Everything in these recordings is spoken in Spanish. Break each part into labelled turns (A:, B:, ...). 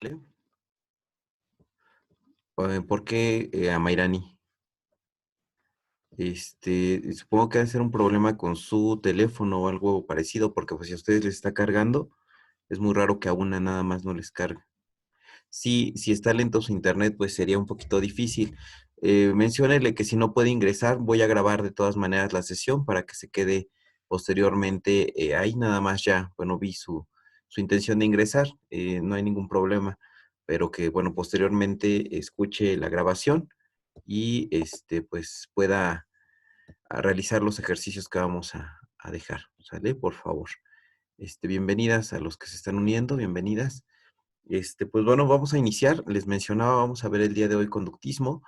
A: ¿Vale? ¿Por qué a Mairani? Supongo que debe ser un problema con su teléfono o algo parecido, porque pues si a ustedes les está cargando, es muy raro que a una nada más no les cargue. Sí, si está lento su internet, pues sería un poquito difícil. Menciónele que si no puede ingresar, voy a grabar de todas maneras la sesión para que se quede posteriormente ahí nada más ya. Bueno, vi su intención de ingresar, no hay ningún problema, pero que bueno, posteriormente escuche la grabación y pues pueda realizar los ejercicios que vamos a dejar. ¿Sale? Por favor. Bienvenidas a los que se están uniendo, bienvenidas. Pues bueno, vamos a iniciar. Les mencionaba, vamos a ver el día de hoy conductismo.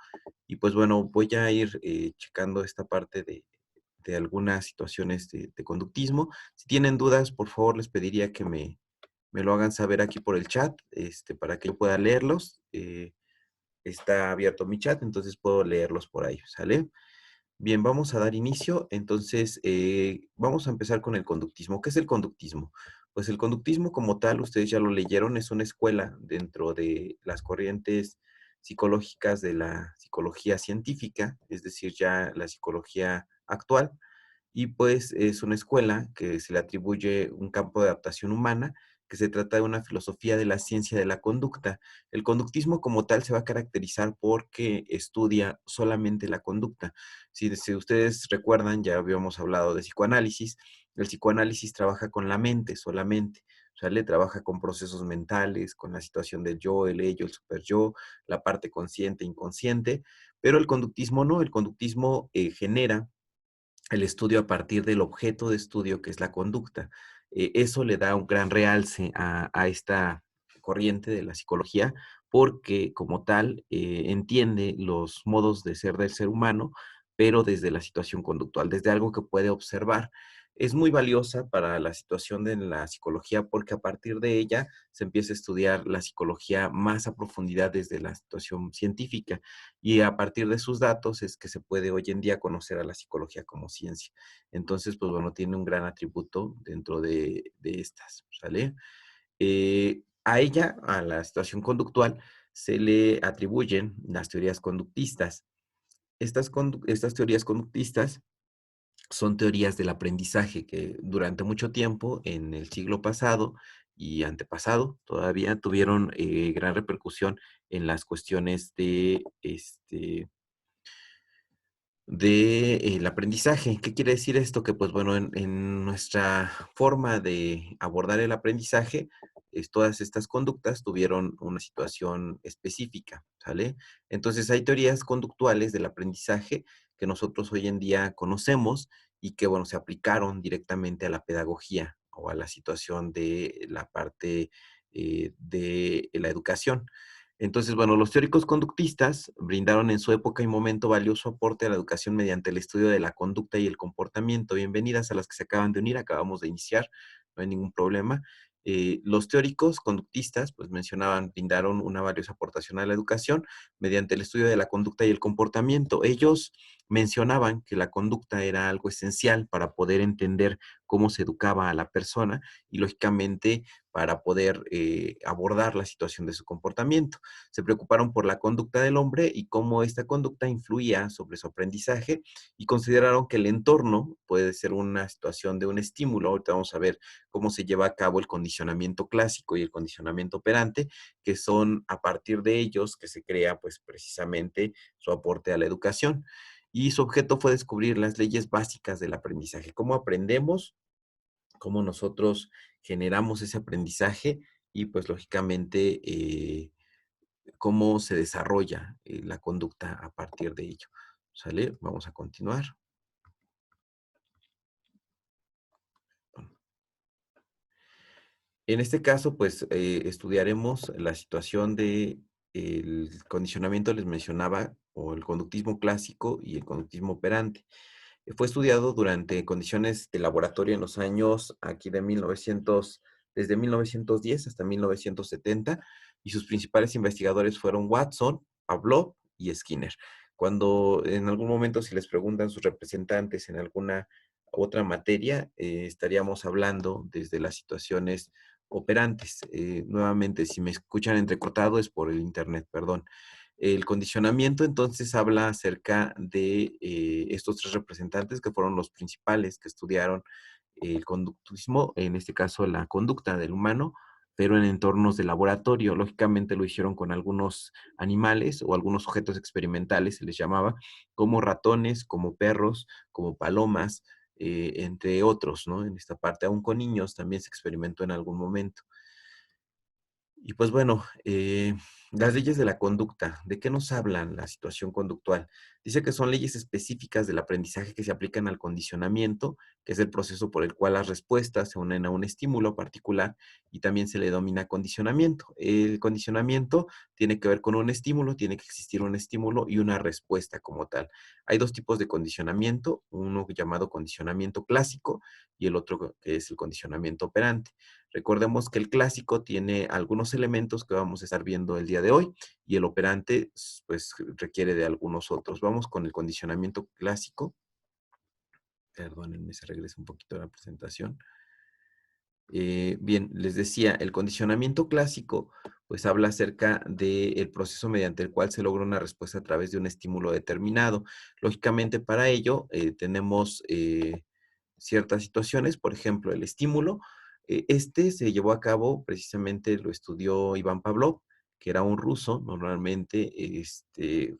A: Y pues bueno, voy a ir checando esta parte de algunas situaciones de conductismo. Si tienen dudas, por favor, les pediría que me lo hagan saber aquí por el chat, para que yo pueda leerlos. Está abierto mi chat, entonces puedo leerlos por ahí, ¿sale? Bien, vamos a dar inicio. Entonces, vamos a empezar con el conductismo. ¿Qué es el conductismo? Pues el conductismo como tal, ustedes ya lo leyeron, es una escuela dentro de las corrientes psicológicas de la psicología científica, es decir, ya la psicología actual, y pues es una escuela que se le atribuye un campo de adaptación humana, que se trata de una filosofía de la ciencia de la conducta. El conductismo como tal se va a caracterizar porque estudia solamente la conducta. Si ustedes recuerdan, ya habíamos hablado de psicoanálisis. El psicoanálisis trabaja con la mente solamente, ¿sale? Trabaja con procesos mentales, con la situación del yo, el ello, el superyo, la parte consciente, inconsciente, pero el conductismo no. El conductismo genera el estudio a partir del objeto de estudio que es la conducta. Eso le da un gran realce a esta corriente de la psicología porque como tal entiende los modos de ser del ser humano, pero desde la situación conductual, desde algo que puede observar. Es muy valiosa para la situación de la psicología porque a partir de ella se empieza a estudiar la psicología más a profundidad desde la situación científica y a partir de sus datos es que se puede hoy en día conocer a la psicología como ciencia. Entonces, pues bueno, tiene un gran atributo dentro de estas, ¿sale? A ella, a la situación conductual, se le atribuyen las teorías conductistas. Estas teorías conductistas son teorías del aprendizaje que durante mucho tiempo en el siglo pasado y antepasado todavía tuvieron gran repercusión en las cuestiones del aprendizaje. ¿Qué quiere decir esto? Que pues bueno, en nuestra forma de abordar el aprendizaje, todas estas conductas tuvieron una situación específica, ¿sale? Entonces hay teorías conductuales del aprendizaje que nosotros hoy en día conocemos y que bueno, se aplicaron directamente a la pedagogía o a la situación de la parte de la educación. Entonces, bueno, los teóricos conductistas brindaron en su época y momento valioso aporte a la educación mediante el estudio de la conducta y el comportamiento. Bienvenidas a las que se acaban de unir, acabamos de iniciar, no hay ningún problema. Los teóricos conductistas, pues mencionaban, brindaron una valiosa aportación a la educación mediante el estudio de la conducta y el comportamiento. Ellos mencionaban que la conducta era algo esencial para poder entender cómo se educaba a la persona y, lógicamente, para poder abordar la situación de su comportamiento. Se preocuparon por la conducta del hombre y cómo esta conducta influía sobre su aprendizaje y consideraron que el entorno puede ser una situación de un estímulo. Ahorita vamos a ver cómo se lleva a cabo el condicionamiento clásico y el condicionamiento operante, que son a partir de ellos que se crea pues precisamente su aporte a la educación. Y su objeto fue descubrir las leyes básicas del aprendizaje, cómo aprendemos, cómo nosotros generamos ese aprendizaje y pues lógicamente cómo se desarrolla la conducta a partir de ello. ¿Sale? Vamos a continuar. En este caso, pues estudiaremos la situación de el condicionamiento, les mencionaba, o el conductismo clásico y el conductismo operante. Fue estudiado durante condiciones de laboratorio en los años aquí de 1900, desde 1910 hasta 1970, y sus principales investigadores fueron Watson, Pavlov y Skinner. Cuando en algún momento si les preguntan sus representantes en alguna otra materia, estaríamos hablando desde las situaciones operantes. Nuevamente, si me escuchan entrecortado es por el internet, perdón. El condicionamiento entonces habla acerca de estos tres representantes que fueron los principales que estudiaron el conductismo, en este caso la conducta del humano, pero en entornos de laboratorio. Lógicamente lo hicieron con algunos animales o algunos sujetos experimentales, se les llamaba, como ratones, como perros, como palomas, entre otros, ¿no? En esta parte, aún con niños también se experimentó en algún momento. Y pues bueno, las leyes de la conducta, ¿de qué nos hablan la situación conductual? Dice que son leyes específicas del aprendizaje que se aplican al condicionamiento, que es el proceso por el cual las respuestas se unen a un estímulo particular y también se le denomina condicionamiento. El condicionamiento tiene que ver con un estímulo, tiene que existir un estímulo y una respuesta como tal. Hay dos tipos de condicionamiento, uno llamado condicionamiento clásico y el otro que es el condicionamiento operante. Recordemos que el clásico tiene algunos elementos que vamos a estar viendo el día de hoy y el operante pues requiere de algunos otros. Vamos con el condicionamiento clásico. Perdónenme, se regresa un poquito a la presentación. Bien, les decía, el condicionamiento clásico pues habla acerca del proceso mediante el cual se logra una respuesta a través de un estímulo determinado. Lógicamente para ello tenemos ciertas situaciones, por ejemplo, el estímulo. Este se llevó a cabo, precisamente lo estudió Iván Pavlov, que era un ruso, normalmente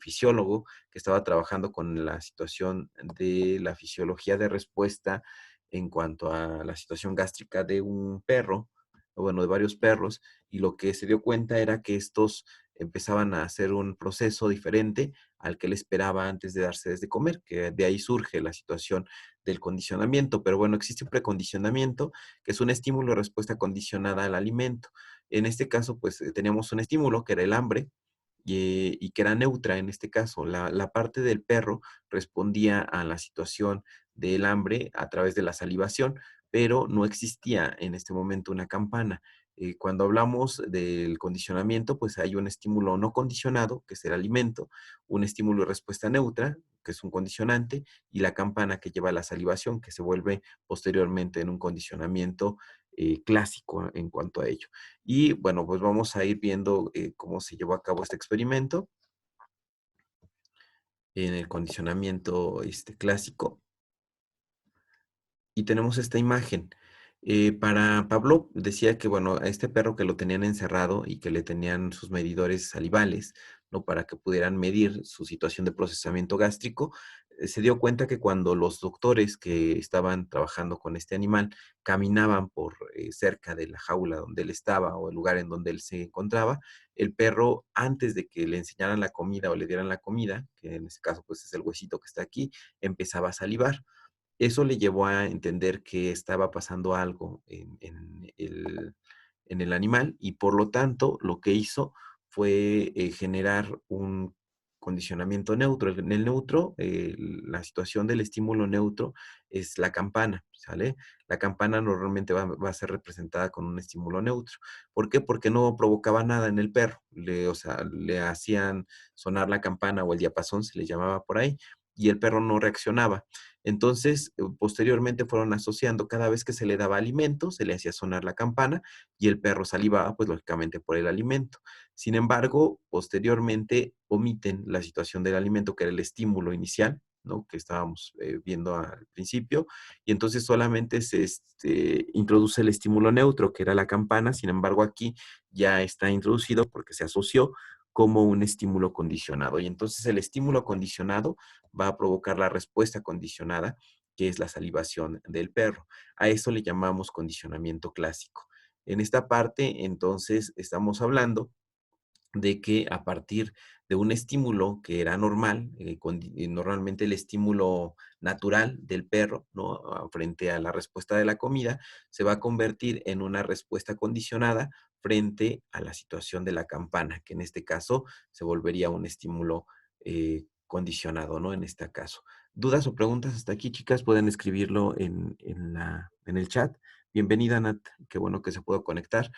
A: fisiólogo, que estaba trabajando con la situación de la fisiología de respuesta en cuanto a la situación gástrica de un perro, o bueno, de varios perros, y lo que se dio cuenta era que estos empezaban a hacer un proceso diferente al que él esperaba antes de darse de comer, que de ahí surge la situación del condicionamiento. Pero bueno, existe un precondicionamiento, que es un estímulo de respuesta condicionada al alimento. En este caso, pues teníamos un estímulo que era el hambre, y que era neutra en este caso. La parte del perro respondía a la situación del hambre a través de la salivación, pero no existía en este momento una campana. Cuando hablamos del condicionamiento, pues hay un estímulo no condicionado, que es el alimento, un estímulo de respuesta neutra, que es un condicionante, y la campana que lleva la salivación, que se vuelve posteriormente en un condicionamiento clásico en cuanto a ello. Y bueno, pues vamos a ir viendo cómo se llevó a cabo este experimento en el condicionamiento clásico. Y tenemos esta imagen. Para Pablo decía que, bueno, a este perro que lo tenían encerrado y que le tenían sus medidores salivales, ¿no? Para que pudieran medir su situación de procesamiento gástrico, se dio cuenta que cuando los doctores que estaban trabajando con este animal caminaban por cerca de la jaula donde él estaba o el lugar en donde él se encontraba, el perro, antes de que le enseñaran la comida o le dieran la comida, que en este caso pues es el huesito que está aquí, empezaba a salivar. Eso le llevó a entender que estaba pasando algo en el animal y por lo tanto lo que hizo fue generar un condicionamiento neutro. En el neutro, la situación del estímulo neutro es la campana, ¿sale? La campana normalmente va a ser representada con un estímulo neutro. ¿Por qué? Porque no provocaba nada en el perro. O sea, le hacían sonar la campana o el diapasón, se le llamaba por ahí, y el perro no reaccionaba. Entonces, posteriormente fueron asociando cada vez que se le daba alimento, se le hacía sonar la campana y el perro salivaba, pues lógicamente por el alimento. Sin embargo, posteriormente omiten la situación del alimento, que era el estímulo inicial, ¿no? Que estábamos viendo al principio, y entonces solamente se introduce el estímulo neutro, que era la campana. Sin embargo, aquí ya está introducido porque se asoció como un estímulo condicionado. Y entonces el estímulo condicionado va a provocar la respuesta condicionada, que es la salivación del perro. A eso le llamamos condicionamiento clásico. En esta parte, entonces, estamos hablando de que a partir de un estímulo que era normal, normalmente el estímulo natural del perro, ¿no? Frente a la respuesta de la comida, se va a convertir en una respuesta condicionada frente a la situación de la campana, que en este caso se volvería un estímulo condicionado, ¿no? En este caso. ¿Dudas o preguntas hasta aquí, chicas? Pueden escribirlo en el chat. Bienvenida, Nat. Qué bueno que se pudo conectar.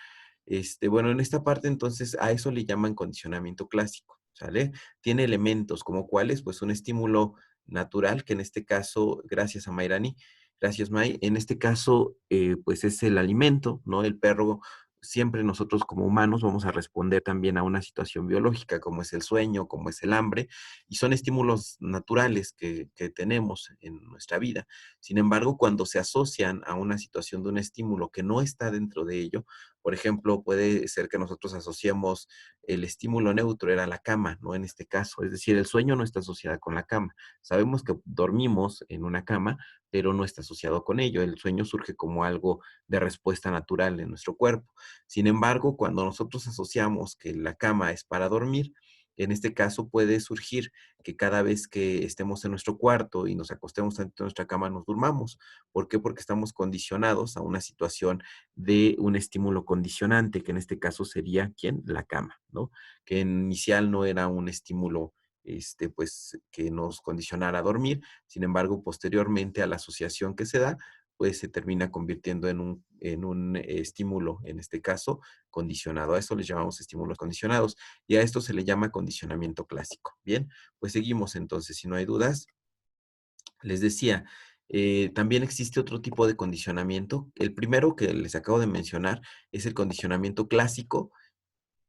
A: Bueno, en esta parte entonces a eso le llaman condicionamiento clásico, ¿sale? Tiene elementos como cuáles, pues un estímulo natural, que en este caso, gracias a Mayrani, gracias May, en este caso, pues es el alimento, ¿no? El perro siempre nosotros como humanos vamos a responder también a una situación biológica, como es el sueño, como es el hambre, y son estímulos naturales que tenemos en nuestra vida. Sin embargo, cuando se asocian a una situación de un estímulo que no está dentro de ello, por ejemplo, puede ser que nosotros asociemos el estímulo neutro, era la cama, ¿no? En este caso, es decir, el sueño no está asociado con la cama. Sabemos que dormimos en una cama, pero no está asociado con ello. El sueño surge como algo de respuesta natural en nuestro cuerpo. Sin embargo, cuando nosotros asociamos que la cama es para dormir, en este caso puede surgir que cada vez que estemos en nuestro cuarto y nos acostemos ante nuestra cama nos durmamos. ¿Por qué? Porque estamos condicionados a una situación de un estímulo condicionante, que en este caso sería, ¿quién? La cama, ¿no? Que en inicial no era un estímulo pues, que nos condicionara a dormir. Sin embargo, posteriormente a la asociación que se da, pues se termina convirtiendo en un estímulo, en este caso, condicionado. A eso les llamamos estímulos condicionados y a esto se le llama condicionamiento clásico. Bien, pues seguimos entonces, si no hay dudas. Les decía, también existe otro tipo de condicionamiento. El primero que les acabo de mencionar es el condicionamiento clásico,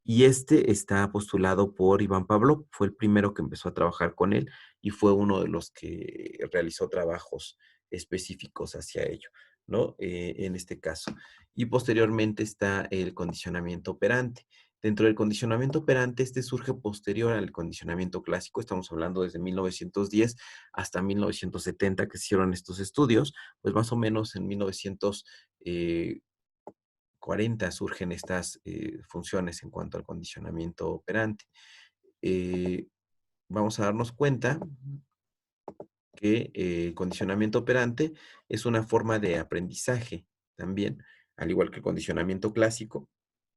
A: y este está postulado por Iván Pavlov, fue el primero que empezó a trabajar con él y fue uno de los que realizó trabajos específicos hacia ello, ¿no? En este caso. Y posteriormente está el condicionamiento operante. Dentro del condicionamiento operante, este surge posterior al condicionamiento clásico. Estamos hablando desde 1910 hasta 1970 que se hicieron estos estudios, pues más o menos en 1940 surgen estas funciones en cuanto al condicionamiento operante. Eh, Vamos a darnos cuenta que el condicionamiento operante es una forma de aprendizaje también, al igual que el condicionamiento clásico,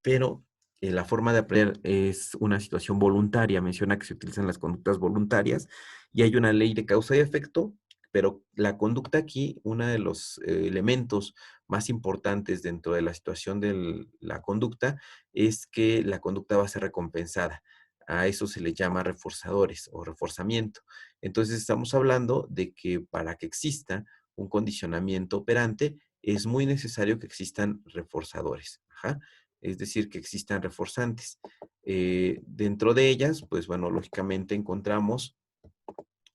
A: pero la forma de aprender es una situación voluntaria. Menciona que se utilizan las conductas voluntarias y hay una ley de causa y efecto, pero la conducta aquí, uno de los elementos más importantes dentro de la situación de la conducta es que la conducta va a ser recompensada. A eso se le llama reforzadores o reforzamiento. Entonces estamos hablando de que para que exista un condicionamiento operante es muy necesario que existan reforzadores. Ajá. Es decir, que existan reforzantes. Dentro de ellas, pues bueno, lógicamente encontramos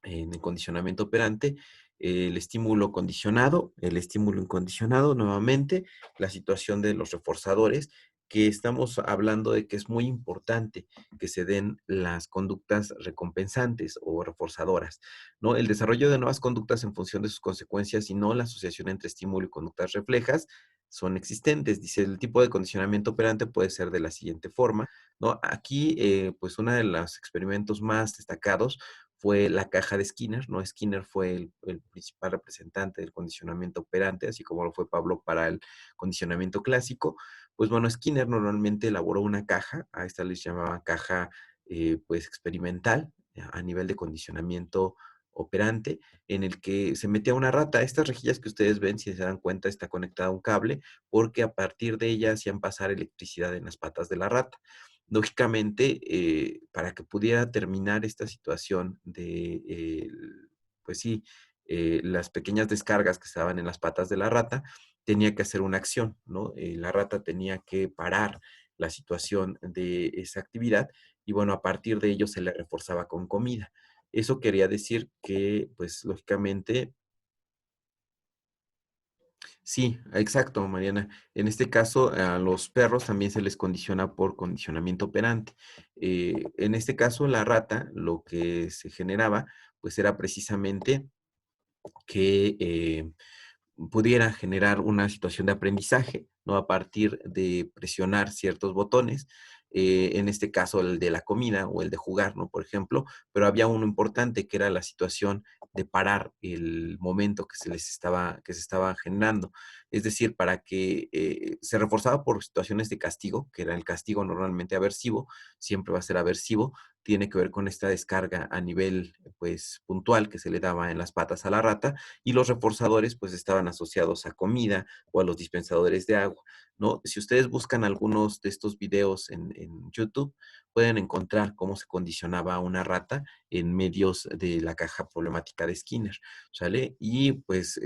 A: en el condicionamiento operante el estímulo condicionado, el estímulo incondicionado, nuevamente, la situación de los reforzadores, que estamos hablando de que es muy importante que se den las conductas recompensantes o reforzadoras, ¿no? El desarrollo de nuevas conductas en función de sus consecuencias y no la asociación entre estímulo y conductas reflejas son existentes. Dice, el tipo de condicionamiento operante puede ser de la siguiente forma, ¿no? Aquí, pues, uno de los experimentos más destacados fue la caja de Skinner, ¿no? Skinner fue el principal representante del condicionamiento operante, así como lo fue Pablo para el condicionamiento clásico. Pues bueno, Skinner normalmente elaboró una caja, a esta les llamaba caja pues experimental a nivel de condicionamiento operante, en el que se metía una rata. Estas rejillas que ustedes ven, si se dan cuenta, está conectada a un cable, porque a partir de ella hacían pasar electricidad en las patas de la rata. Lógicamente, para que pudiera terminar esta situación de, pues sí, las pequeñas descargas que estaban en las patas de la rata, tenía que hacer una acción, ¿no? La rata tenía que parar la situación de esa actividad y bueno, a partir de ello se le reforzaba con comida. Eso quería decir que, pues lógicamente, sí, exacto, Mariana. En este caso, a los perros también se les condiciona por condicionamiento operante. En este caso, la rata, lo que se generaba, pues era precisamente que pudiera generar una situación de aprendizaje, ¿no? A partir de presionar ciertos botones, en este caso el de la comida o el de jugar, ¿no? Por ejemplo, pero había uno importante que era la situación de parar el momento que se estaba generando. Es decir, para que se reforzaba por situaciones de castigo, que era el castigo normalmente aversivo, siempre va a ser aversivo, tiene que ver con esta descarga a nivel, pues, puntual que se le daba en las patas a la rata, y los reforzadores pues estaban asociados a comida o a los dispensadores de agua, ¿no? Si ustedes buscan algunos de estos videos en YouTube, pueden encontrar cómo se condicionaba a una rata en medios de la caja problemática de Skinner, ¿sale? Y pues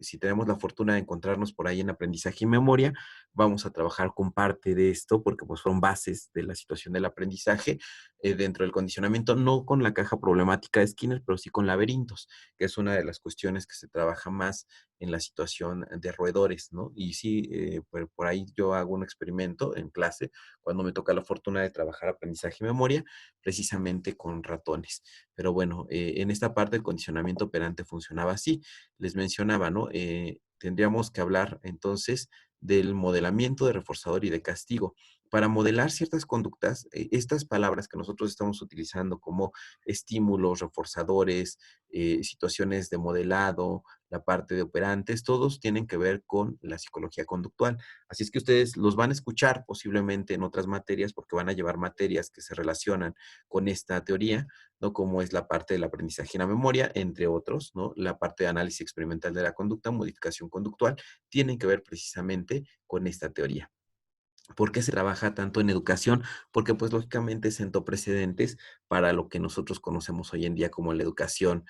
A: si tenemos la fortuna de encontrarnos por ahí en aprendizaje y memoria, vamos a trabajar con parte de esto porque pues son bases de la situación del aprendizaje dentro del condicionamiento, no con la caja problemática de Skinner, pero sí con laberintos, que es una de las cuestiones que se trabaja más en la situación de roedores, ¿no? Y sí, por ahí yo hago un experimento en clase cuando me toca la fortuna de trabajar aprendizaje y memoria, precisamente con ratones. Pero bueno, en esta parte el condicionamiento operante funcionaba así. Les mencionaba, ¿no? Tendríamos que hablar entonces del modelamiento de reforzador y de castigo. Para modelar ciertas conductas, estas palabras que nosotros estamos utilizando como estímulos, reforzadores, situaciones de modelado, la parte de operantes, todos tienen que ver con la psicología conductual. Así es que ustedes los van a escuchar posiblemente en otras materias porque van a llevar materias que se relacionan con esta teoría, ¿no? Como es la parte del aprendizaje en la memoria, entre otros, ¿no? La parte de análisis experimental de la conducta, modificación conductual, tienen que ver precisamente con esta teoría. ¿Por qué se trabaja tanto en educación? Porque pues lógicamente sentó precedentes para lo que nosotros conocemos hoy en día como la educación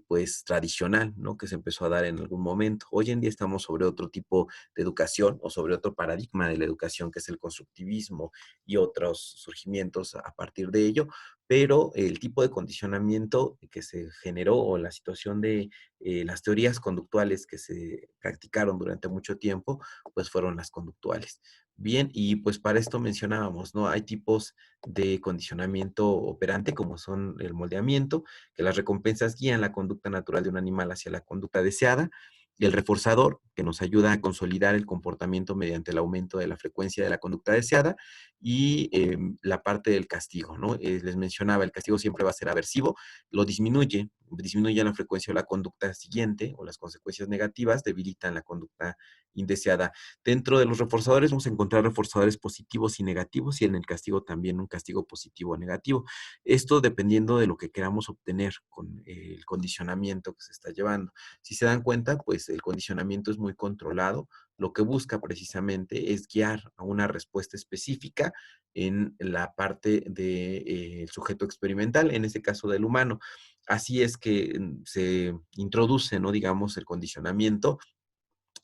A: pues tradicional, ¿no? Que se empezó a dar en algún momento. Hoy en día estamos sobre otro tipo de educación o sobre otro paradigma de la educación que es el constructivismo y otros surgimientos a partir de ello, pero el tipo de condicionamiento que se generó o la situación de las teorías conductuales que se practicaron durante mucho tiempo, pues fueron las conductuales. Bien, y pues para esto mencionábamos, ¿no? Hay tipos de condicionamiento operante, como son el moldeamiento, que las recompensas guían la conducta natural de un animal hacia la conducta deseada, y el reforzador, que nos ayuda a consolidar el comportamiento mediante el aumento de la frecuencia de la conducta deseada, y la parte del castigo, ¿no? Les mencionaba, el castigo siempre va a ser aversivo, lo disminuye la frecuencia de la conducta siguiente, o las consecuencias negativas debilitan la conducta indeseada. Dentro de los reforzadores vamos a encontrar reforzadores positivos y negativos y en el castigo también un castigo positivo o negativo. Esto dependiendo de lo que queramos obtener con el condicionamiento que se está llevando. Si se dan cuenta, pues el condicionamiento es muy controlado. Lo que busca precisamente es guiar a una respuesta específica en la parte del sujeto experimental, en este caso del humano. Así es que se introduce, ¿no? Digamos, el condicionamiento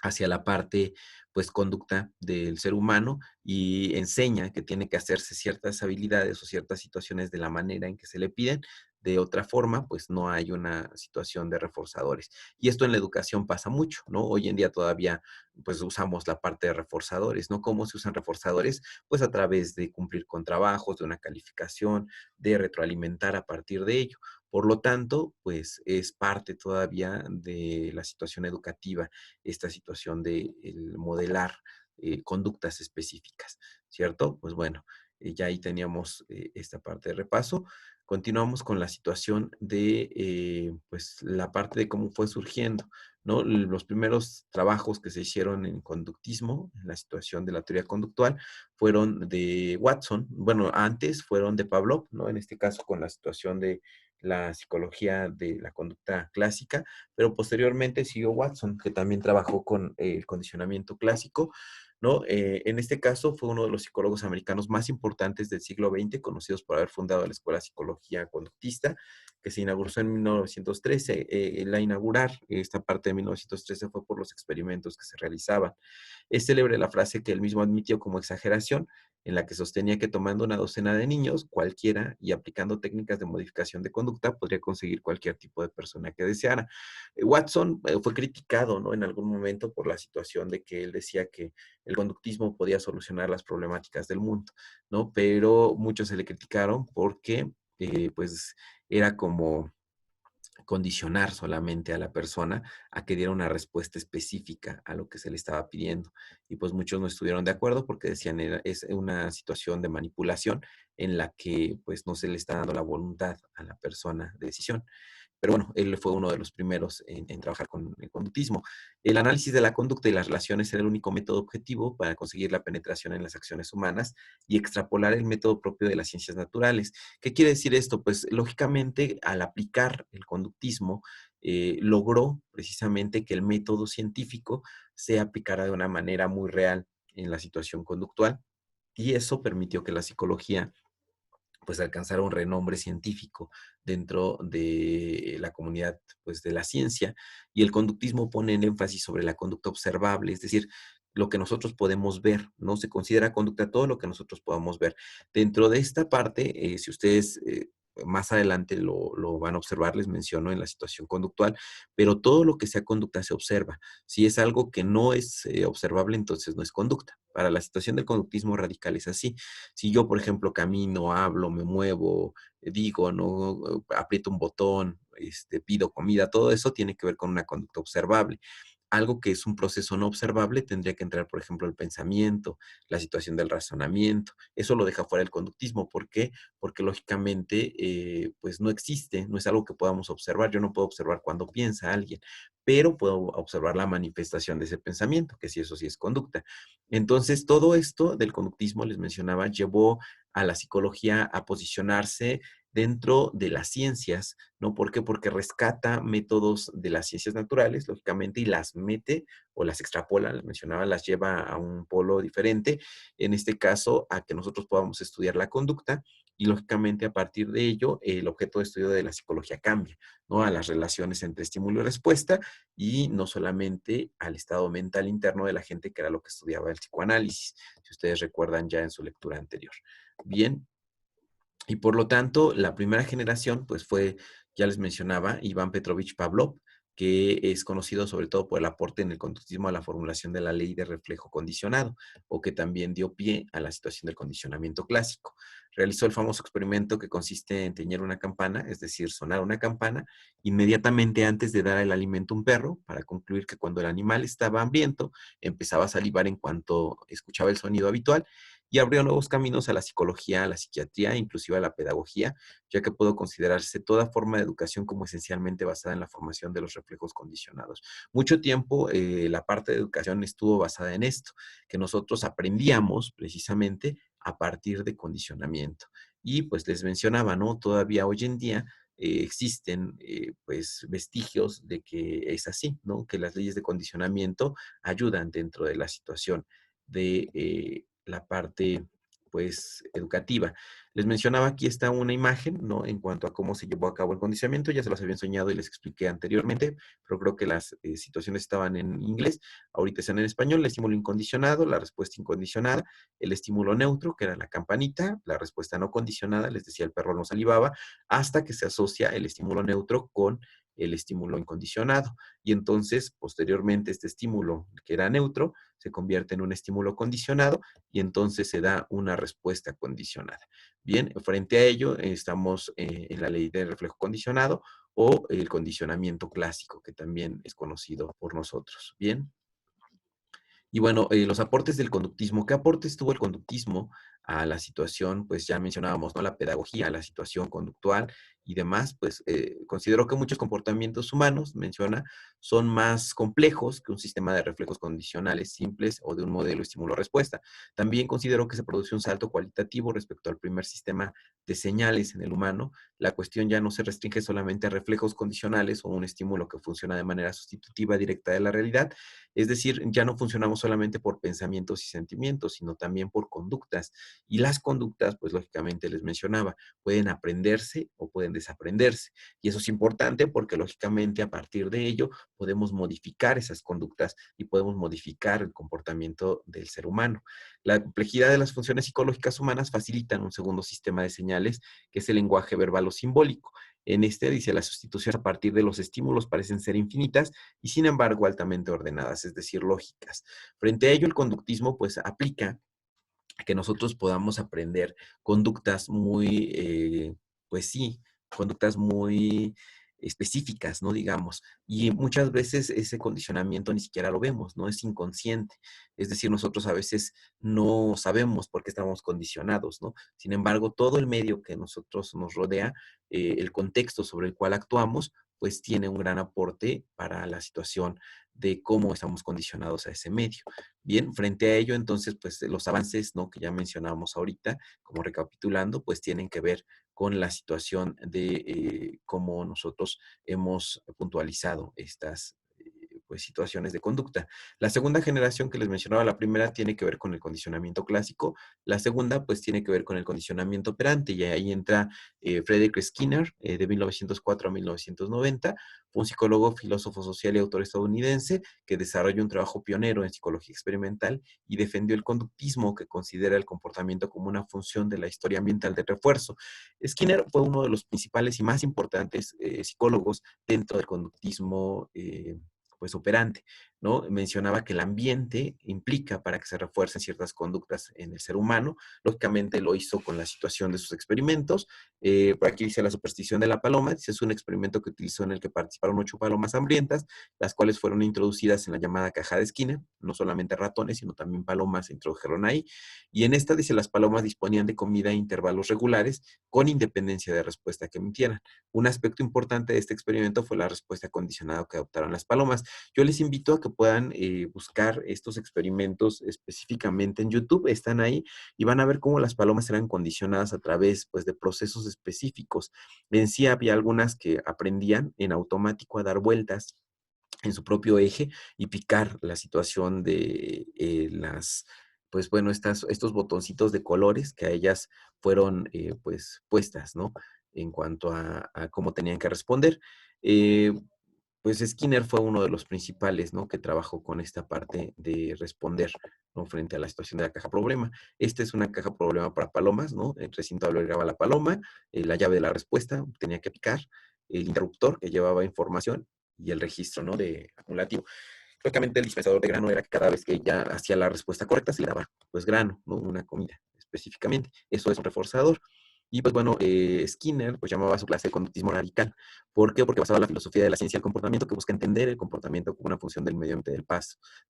A: hacia la parte, pues, conducta del ser humano y enseña que tiene que hacerse ciertas habilidades o ciertas situaciones de la manera en que se le piden. De otra forma, pues no hay una situación de reforzadores. Y esto en la educación pasa mucho, ¿no? Hoy en día todavía, pues usamos la parte de reforzadores, ¿no? ¿Cómo se usan reforzadores? Pues a través de cumplir con trabajos, de una calificación, de retroalimentar a partir de ello. Por lo tanto, pues es parte todavía de la situación educativa esta situación de el modelar conductas específicas, ¿cierto? Pues bueno, ya ahí teníamos esta parte de repaso. Continuamos con la situación de, pues, la parte de cómo fue surgiendo, ¿no? Los primeros trabajos que se hicieron en conductismo, en la situación de la teoría conductual, fueron de Watson. Bueno, antes fueron de Pavlov, ¿no? En este caso con la situación de la psicología de la conducta clásica, pero posteriormente siguió Watson, que también trabajó con el condicionamiento clásico, ¿no? En este caso fue uno de los psicólogos americanos más importantes del siglo XX, conocidos por haber fundado la Escuela de Psicología Conductista, que se inauguró en 1913. La inaugurar esta parte de 1913 fue por los experimentos que se realizaban. Es célebre la frase que él mismo admitió como exageración, en la que sostenía que tomando una docena de niños, cualquiera, y aplicando técnicas de modificación de conducta, podría conseguir cualquier tipo de persona que deseara. Watson fue criticado, ¿no? En algún momento por la situación de que él decía que el conductismo podía solucionar las problemáticas del mundo, ¿no? Pero muchos se le criticaron porque, pues, era como condicionar solamente a la persona a que diera una respuesta específica a lo que se le estaba pidiendo. Y pues muchos no estuvieron de acuerdo porque decían es una situación de manipulación en la que pues no se le está dando la voluntad a la persona de decisión. Pero bueno, él fue uno de los primeros en trabajar con el conductismo. El análisis de la conducta y las relaciones era el único método objetivo para conseguir la penetración en las acciones humanas y extrapolar el método propio de las ciencias naturales. ¿Qué quiere decir esto? Pues lógicamente al aplicar el conductismo, logró precisamente que el método científico se aplicara de una manera muy real en la situación conductual y eso permitió que la psicología pues alcanzara un renombre científico dentro de la comunidad pues de la ciencia, y el conductismo pone el énfasis sobre la conducta observable, es decir, lo que nosotros podemos ver, ¿no? Se considera conducta todo lo que nosotros podamos ver. Dentro de esta parte, si ustedes más adelante lo van a observar, les menciono en la situación conductual, pero todo lo que sea conducta se observa. Si es algo que no es observable, entonces no es conducta. Para la situación del conductismo radical es así. Si yo, por ejemplo, camino, hablo, me muevo, digo, no aprieto un botón, pido comida, todo eso tiene que ver con una conducta observable. Algo que es un proceso no observable tendría que entrar, por ejemplo, el pensamiento, la situación del razonamiento. Eso lo deja fuera el conductismo. ¿Por qué? Porque lógicamente, pues no existe, no es algo que podamos observar. Yo no puedo observar cuando piensa alguien, pero puedo observar la manifestación de ese pensamiento, que sí, eso sí es conducta. Entonces, todo esto del conductismo, les mencionaba, llevó a la psicología a posicionarse dentro de las ciencias, ¿no? ¿Por qué? Porque rescata métodos de las ciencias naturales, lógicamente, y las mete o las extrapola, les mencionaba, las lleva a un polo diferente, en este caso, a que nosotros podamos estudiar la conducta y, lógicamente, a partir de ello, el objeto de estudio de la psicología cambia, ¿no? A las relaciones entre estímulo y respuesta y no solamente al estado mental interno de la gente, que era lo que estudiaba el psicoanálisis, si ustedes recuerdan ya en su lectura anterior. Bien, y por lo tanto, la primera generación, pues fue, ya les mencionaba, Iván Petrovich Pavlov, que es conocido sobre todo por el aporte en el conductismo a la formulación de la ley de reflejo condicionado, o que también dio pie a la situación del condicionamiento clásico. Realizó el famoso experimento que consiste en teñir una campana, es decir, sonar una campana, inmediatamente antes de dar el alimento a un perro, para concluir que cuando el animal estaba hambriento, empezaba a salivar en cuanto escuchaba el sonido habitual, y abrió nuevos caminos a la psicología, a la psiquiatría, inclusive a la pedagogía, ya que pudo considerarse toda forma de educación como esencialmente basada en la formación de los reflejos condicionados. Mucho tiempo la parte de educación estuvo basada en esto, que nosotros aprendíamos precisamente a partir de condicionamiento. Y pues les mencionaba, ¿no? Todavía hoy en día existen pues vestigios de que es así, ¿no? Que las leyes de condicionamiento ayudan dentro de la situación de la parte pues educativa. Les mencionaba, aquí está una imagen, ¿no? En cuanto a cómo se llevó a cabo el condicionamiento, ya se los había enseñado y les expliqué anteriormente, pero creo que las situaciones estaban en inglés, ahorita están en español: el estímulo incondicionado, la respuesta incondicionada, el estímulo neutro, que era la campanita, la respuesta no condicionada, les decía, el perro no salivaba, hasta que se asocia el estímulo neutro con el estímulo incondicionado. Y entonces, posteriormente, este estímulo que era neutro se convierte en un estímulo condicionado y entonces se da una respuesta condicionada. Bien, frente a ello estamos en la ley del reflejo condicionado o el condicionamiento clásico, que también es conocido por nosotros. Bien. Y bueno, los aportes del conductismo. ¿Qué aportes tuvo el conductismo a la situación? Pues ya mencionábamos, ¿no? La pedagogía, la situación conductual y demás. Pues considero que muchos comportamientos humanos, menciona, son más complejos que un sistema de reflejos condicionales simples o de un modelo estímulo-respuesta. También considero que se produce un salto cualitativo respecto al primer sistema de señales en el humano. La cuestión ya no se restringe solamente a reflejos condicionales o un estímulo que funciona de manera sustitutiva directa de la realidad, es decir, ya no funcionamos solamente por pensamientos y sentimientos, sino también por conductas. Y las conductas, pues lógicamente les mencionaba, pueden aprenderse o pueden desaprenderse. Y eso es importante porque lógicamente a partir de ello podemos modificar esas conductas y podemos modificar el comportamiento del ser humano. La complejidad de las funciones psicológicas humanas facilitan un segundo sistema de señales, que es el lenguaje verbal o simbólico. En este dice, las sustituciones a partir de los estímulos parecen ser infinitas y sin embargo altamente ordenadas, es decir, lógicas. Frente a ello, el conductismo pues aplica a que nosotros podamos aprender conductas muy, pues sí, conductas muy específicas, ¿no? Digamos. Y muchas veces ese condicionamiento ni siquiera lo vemos, ¿no? Es inconsciente. Es decir, nosotros a veces no sabemos por qué estamos condicionados, ¿no? Sin embargo, todo el medio que nosotros nos rodea, el contexto sobre el cual actuamos, pues tiene un gran aporte para la situación de cómo estamos condicionados a ese medio. Bien, frente a ello, entonces, pues los avances, ¿no? Que ya mencionábamos ahorita, como recapitulando, pues tienen que ver con la situación de cómo nosotros hemos puntualizado estas, pues, situaciones de conducta. La segunda generación que les mencionaba, la primera tiene que ver con el condicionamiento clásico, la segunda, pues, tiene que ver con el condicionamiento operante, y ahí entra Frederick Skinner, de 1904 a 1990, fue un psicólogo, filósofo social y autor estadounidense que desarrolló un trabajo pionero en psicología experimental y defendió el conductismo, que considera el comportamiento como una función de la historia ambiental de refuerzo. Skinner fue uno de los principales y más importantes psicólogos dentro del conductismo pues operante, ¿no? Mencionaba que el ambiente implica para que se refuercen ciertas conductas en el ser humano. Lógicamente lo hizo con la situación de sus experimentos. Por aquí dice la superstición de la paloma. Dice, es un experimento que utilizó en el que participaron 8 palomas hambrientas, las cuales fueron introducidas en la llamada caja de Skinner. No solamente ratones, sino también palomas se introdujeron ahí. Y en esta, dice, las palomas disponían de comida a intervalos regulares con independencia de respuesta que emitieran. Un aspecto importante de este experimento fue la respuesta condicionada que adoptaron las palomas. Yo les invito a que puedan buscar estos experimentos específicamente en YouTube, están ahí y van a ver cómo las palomas eran condicionadas a través, pues, de procesos específicos. En sí había algunas que aprendían en automático a dar vueltas en su propio eje y picar la situación de pues bueno, estos botoncitos de colores que a ellas fueron pues puestas, ¿no? En cuanto a cómo tenían que responder. Eh, pues Skinner fue uno de los principales, ¿no? Que trabajó con esta parte de responder, ¿no? Frente a la situación de la caja problema. Esta es una caja problema para palomas, ¿no? El recinto albergaba la paloma, la llave de la respuesta tenía que picar, el interruptor que llevaba información y el registro, ¿no? De acumulativo. Lógicamente el dispensador de grano era que cada vez que ya hacía la respuesta correcta se le daba, pues, grano, ¿no? Una comida específicamente. Eso es un reforzador. Y pues bueno, Skinner pues llamaba a su clase de conductismo radical. ¿Por qué? Porque basaba la filosofía de la ciencia del comportamiento que busca entender el comportamiento como una función del medio ambiente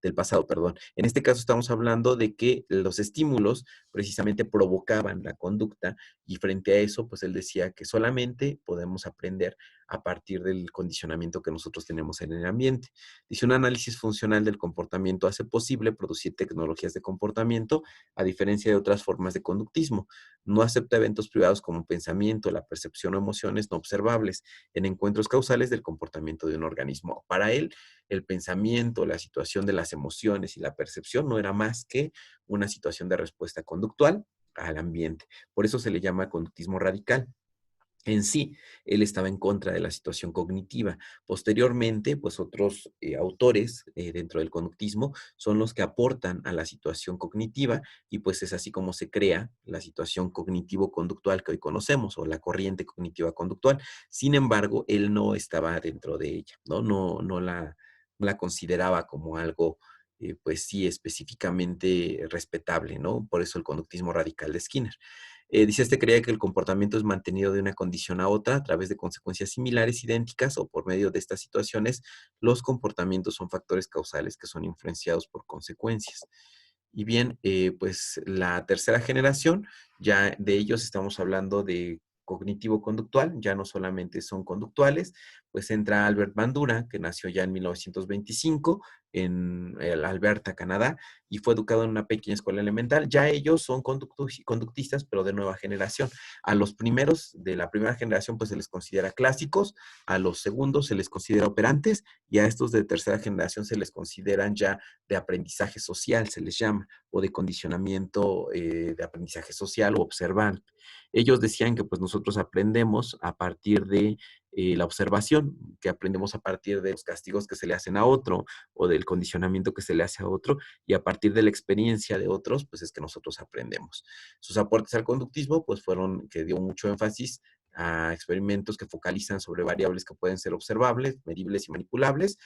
A: del pasado, perdón. En este caso estamos hablando de que los estímulos precisamente provocaban la conducta y frente a eso, pues él decía que solamente podemos aprender a partir del condicionamiento que nosotros tenemos en el ambiente. Dice, un análisis funcional del comportamiento hace posible producir tecnologías de comportamiento a diferencia de otras formas de conductismo. No acepta eventos privados como pensamiento, la percepción o emociones no observables en encuentros causales del comportamiento de un organismo. Para él, el pensamiento, la situación de las emociones y la percepción no era más que una situación de respuesta conductual al ambiente. Por eso se le llama conductismo radical. En sí, él estaba en contra de la situación cognitiva. Posteriormente, pues otros autores dentro del conductismo son los que aportan a la situación cognitiva y pues es así como se crea la situación cognitivo-conductual que hoy conocemos o la corriente cognitiva conductual. Sin embargo, él no estaba dentro de ella, ¿no? No la consideraba como algo, pues sí, específicamente respetable, ¿no? Por eso el conductismo radical de Skinner. Dice, este creía que el comportamiento es mantenido de una condición a otra a través de consecuencias similares, idénticas o por medio de estas situaciones, los comportamientos son factores causales que son influenciados por consecuencias. Y bien, pues la tercera generación, ya de ellos estamos hablando de cognitivo-conductual, ya no solamente son conductuales, pues entra Albert Bandura, que nació ya en 1925 en Alberta, Canadá, y fue educado en una pequeña escuela elemental. Ya ellos son conductistas, pero de nueva generación. A los primeros de la primera generación, pues se les considera clásicos, a los segundos se les considera operantes, y a estos de tercera generación se les consideran ya de aprendizaje social, se les llama, o de condicionamiento de aprendizaje social o observante. Ellos decían que pues nosotros aprendemos a partir de la observación, que aprendemos a partir de los castigos que se le hacen a otro o del condicionamiento que se le hace a otro y a partir de la experiencia de otros, pues es que nosotros aprendemos. Sus aportes al conductismo pues fueron que dio mucho énfasis a experimentos que focalizan sobre variables que pueden ser observables, medibles y manipulables,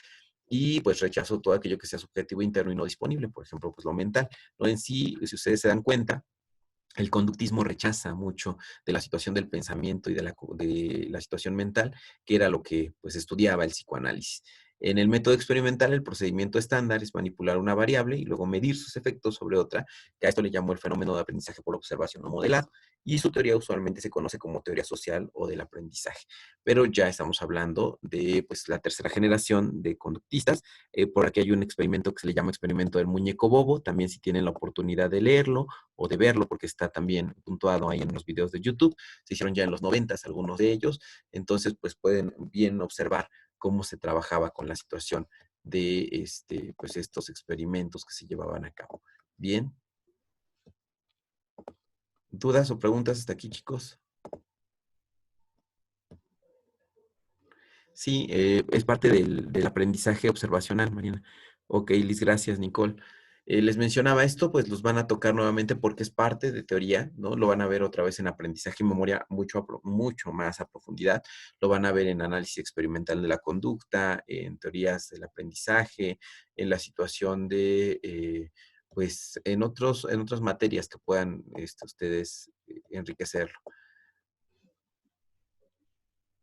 A: y pues rechazó todo aquello que sea subjetivo, interno y no disponible, por ejemplo, pues lo mental. ¿No? En sí, si ustedes se dan cuenta, el conductismo rechaza mucho de la situación del pensamiento y de la situación mental, que era lo que pues estudiaba el psicoanálisis. En el método experimental, el procedimiento estándar es manipular una variable y luego medir sus efectos sobre otra, que a esto le llamó el fenómeno de aprendizaje por observación o modelado, y su teoría usualmente se conoce como teoría social o del aprendizaje. Pero ya estamos hablando de pues, la tercera generación de conductistas. Por aquí hay un experimento que se le llama experimento del muñeco bobo, también si tienen la oportunidad de leerlo, o de verlo, porque está también puntuado ahí en los videos de YouTube. Se hicieron ya en los 90 algunos de ellos. Entonces, pues pueden bien observar cómo se trabajaba con la situación de pues estos experimentos que se llevaban a cabo. Bien, ¿dudas o preguntas hasta aquí, chicos? Sí, es parte del aprendizaje observacional, Mariana. Ok, Liz, gracias, Nicole. Les mencionaba esto, pues los van a tocar nuevamente porque es parte de teoría, ¿no? Lo van a ver otra vez en aprendizaje y memoria mucho más a profundidad. Lo van a ver en análisis experimental de la conducta, en teorías del aprendizaje, en la situación de, pues, en otras materias que puedan ustedes enriquecerlo.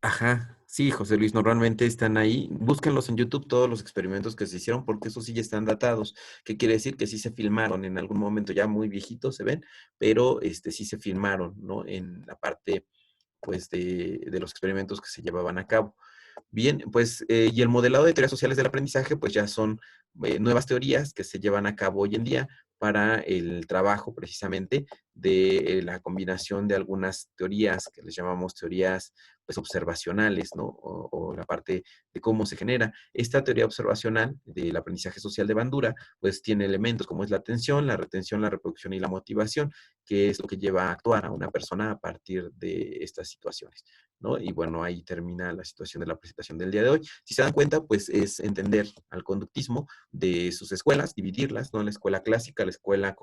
A: Ajá, sí, José Luis, normalmente están ahí. Búsquenlos en YouTube todos los experimentos que se hicieron, porque esos sí ya están datados. ¿Qué quiere decir? Que sí se filmaron en algún momento, ya muy viejitos se ven, pero sí se filmaron, ¿no? En la parte, pues, de los experimentos que se llevaban a cabo. Bien, pues, y el modelado de teorías sociales del aprendizaje, pues ya son nuevas teorías que se llevan a cabo hoy en día para el trabajo precisamente de la combinación de algunas teorías que les llamamos teorías pues observacionales, ¿no? O la parte de cómo se genera. Esta teoría observacional del aprendizaje social de Bandura, pues tiene elementos como es la atención, la retención, la reproducción y la motivación, que es lo que lleva a actuar a una persona a partir de estas situaciones, ¿no? Y bueno, ahí termina la situación de la presentación del día de hoy. Si se dan cuenta, pues es entender al conductismo de sus escuelas, dividirlas, ¿no? La escuela clásica, la escuela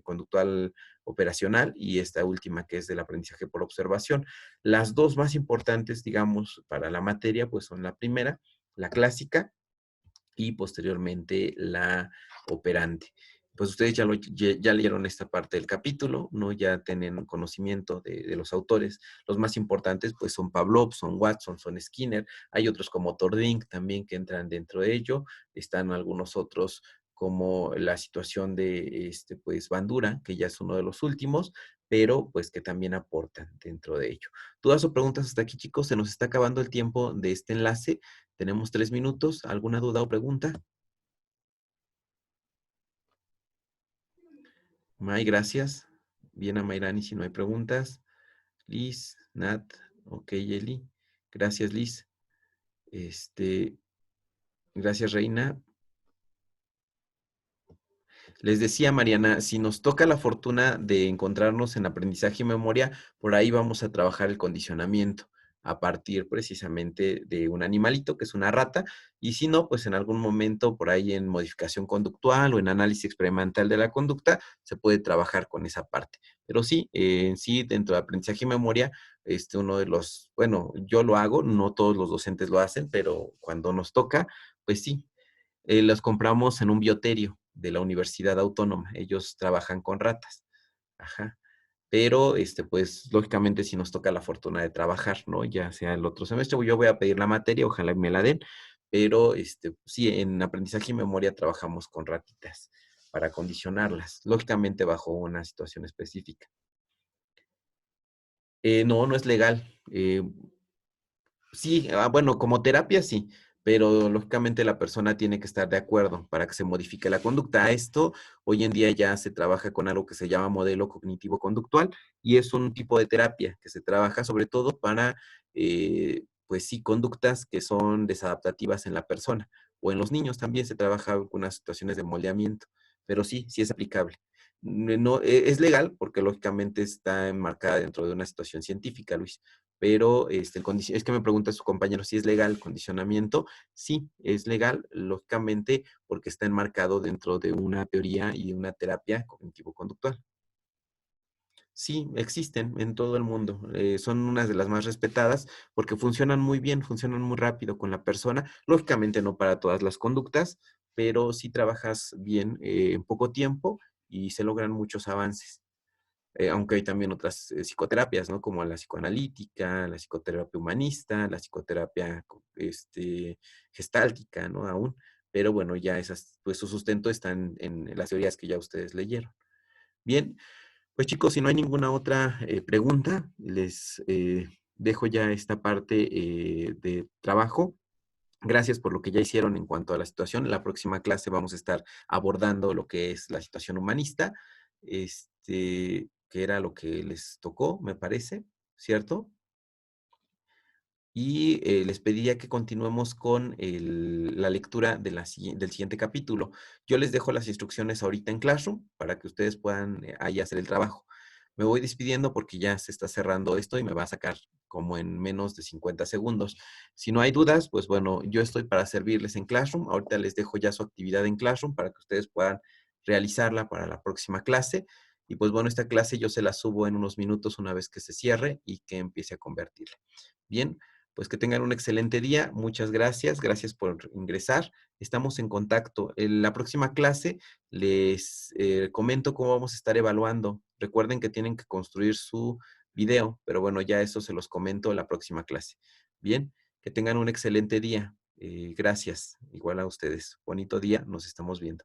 A: conductual operacional y esta última que es del aprendizaje por observación. Las dos más importantes, digamos, para la materia, pues son la primera, la clásica, y posteriormente la operante. Pues ustedes ya leyeron esta parte del capítulo, ¿no? Ya tienen conocimiento de los autores. Los más importantes, pues, son Pavlov, son Watson, son Skinner. Hay otros como Tordink también que entran dentro de ello. Están algunos otros como la situación de, pues, Bandura, que ya es uno de los últimos, pero, pues, que también aportan dentro de ello. ¿Dudas o preguntas hasta aquí, chicos? Se nos está acabando el tiempo de este enlace. Tenemos 3 minutos. ¿Alguna duda o pregunta? May, gracias. Bien a Mayrani si no hay preguntas. Liz, Nat, ok, Eli. Gracias, Liz. Este, gracias, Reina. Les decía, Mariana, si nos toca la fortuna de encontrarnos en aprendizaje y memoria, por ahí vamos a trabajar el condicionamiento a partir precisamente de un animalito, que es una rata, y si no, pues en algún momento por ahí en modificación conductual o en análisis experimental de la conducta, se puede trabajar con esa parte. Pero sí, en sí, dentro de aprendizaje y memoria, uno de los, bueno, yo lo hago, no todos los docentes lo hacen, pero cuando nos toca, pues sí, los compramos en un bioterio de la Universidad Autónoma. Ellos trabajan con ratas. Ajá. Pero, pues, lógicamente, si nos toca la fortuna de trabajar, ¿no? Ya sea el otro semestre, yo voy a pedir la materia, ojalá me la den, pero, sí, en aprendizaje y memoria trabajamos con ratitas para condicionarlas, lógicamente bajo una situación específica. No, no es legal. Sí, bueno, como terapia sí, pero lógicamente la persona tiene que estar de acuerdo para que se modifique la conducta. A esto, hoy en día ya se trabaja con algo que se llama modelo cognitivo-conductual y es un tipo de terapia que se trabaja sobre todo para, pues sí, conductas que son desadaptativas en la persona o en los niños también se trabaja algunas situaciones de moldeamiento, pero sí, sí es aplicable. No, es legal porque lógicamente está enmarcada dentro de una situación científica, Luis, pero es que me pregunta su compañero si es legal el condicionamiento. Sí, es legal, lógicamente, porque está enmarcado dentro de una teoría y una terapia cognitivo-conductual. Sí, existen en todo el mundo. Son unas de las más respetadas porque funcionan muy bien, funcionan muy rápido con la persona. Lógicamente no para todas las conductas, pero sí trabajas bien en poco tiempo y se logran muchos avances. Aunque hay también otras psicoterapias, ¿no? Como la psicoanalítica, la psicoterapia humanista, la psicoterapia gestáltica, ¿no? Aún. Pero bueno, ya esas, pues su sustento está en las teorías que ya ustedes leyeron. Bien, pues chicos, si no hay ninguna otra pregunta, les dejo ya esta parte de trabajo. Gracias por lo que ya hicieron en cuanto a la situación. En la próxima clase vamos a estar abordando lo que es la situación humanista, que era lo que les tocó, me parece, ¿cierto? y les pediría que continuemos con la lectura de del siguiente capítulo. Yo les dejo las instrucciones ahorita en Classroom para que ustedes puedan ahí hacer el trabajo. Me voy despidiendo porque ya se está cerrando esto y me va a sacar como en menos de 50 segundos. Si no hay dudas, pues bueno, yo estoy para servirles en Classroom. Ahorita les dejo ya su actividad en Classroom para que ustedes puedan realizarla para la próxima clase. Y pues bueno, esta clase yo se la subo en unos minutos una vez que se cierre y que empiece a convertirla. Bien, pues que tengan un excelente día. Muchas gracias. Gracias por ingresar. Estamos en contacto. En la próxima clase les comento cómo vamos a estar evaluando. Recuerden que tienen que construir su video, pero bueno, ya eso se los comento en la próxima clase. Bien, que tengan un excelente día. Gracias. Igual a ustedes. Bonito día. Nos estamos viendo.